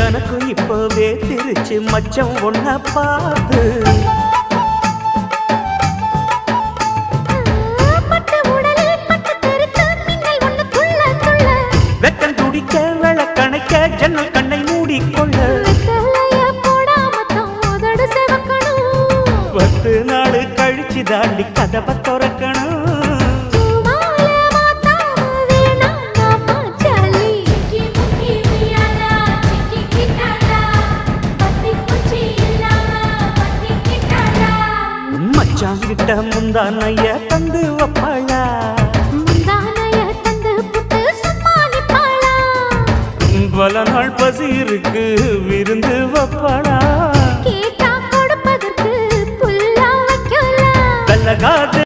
எனக்கும் இப்பவே திருச்சு மச்சம் ஒன்ன பார்த்து வெக்கம் துடிக்க விளக்கணைக்க ஜன்னல் கண்ணை மூடிக்கொள்ள 10 நாள் கழிச்சு தாண்டி கதவை திறக்கணும். மச்சாங்கிட்ட முந்தானைய தந்து வப்பாளா, பல நாள் பசி இருக்கு விருந்து வப்பாளா, வெள்ளகாத